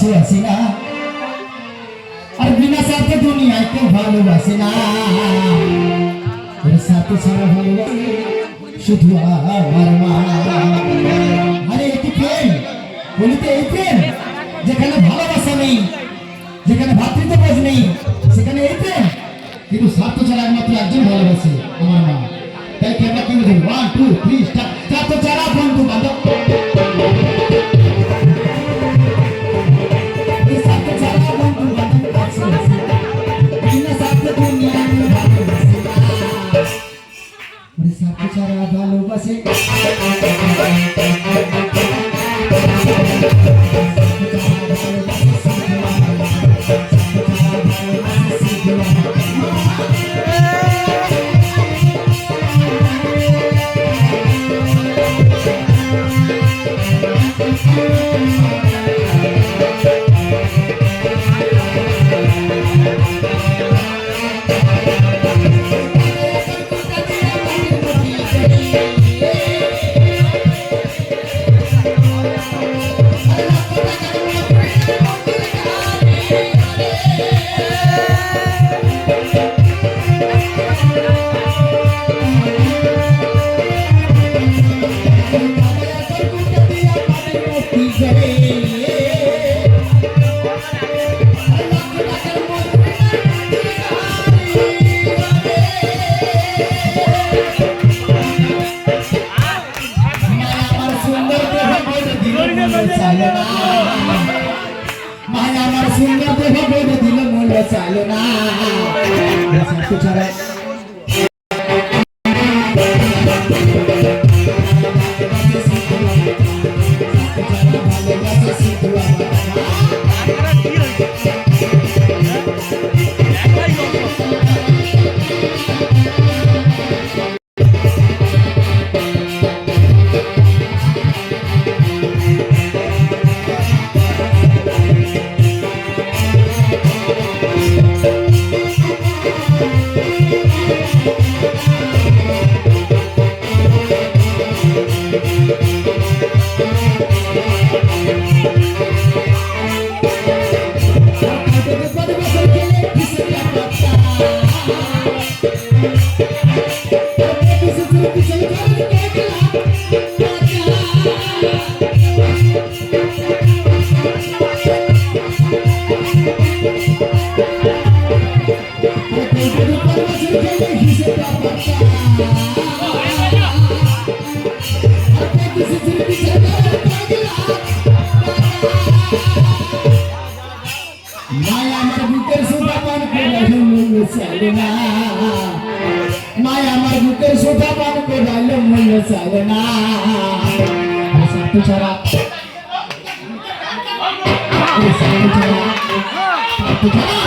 বসে আছি না, আর বিনা স্বার্থে দুনিয়ায় কেউ ভালোবাসে না। স্বার্থ ছাড়া ভালোবাসে শুধু আমার মা। আরে এটি প্রেম, বলিতে এই প্রেম যেখানে ভালোবাসা নেই, যেখানে ভাতৃত্ববোধ নেই, সেখানে এই প্রেম। কিন্তু স্বার্থ ছাড়া একমাত্র একজন ভালোবাসে, আমার মা। তাই কেমন কি বলছি, 1 2 3 স্টার্ট। স্বার্থ ছাড়া বন্ধু বান্ধব, স্বার্থ ছাড়া বন্ধু বান্ধব কাছে আসে না, বিনা স্বার্থে দুনিয়ায় ভালোবাসে না। স্বার্থ ছাড়া ভালোবাসে মায়া আমার সুন্দর দেহ বেঁধে দিল মূল্য চাইল না। স্বার্থ ছাড়া মায়া আমার বুকের সোটা পান করে মূল্য চাইল না। মায়া আমার বুকের সোটা পান করে মূল্য চাইল না। স্বার্থ ছাড়া স্বার্থ ছাড়া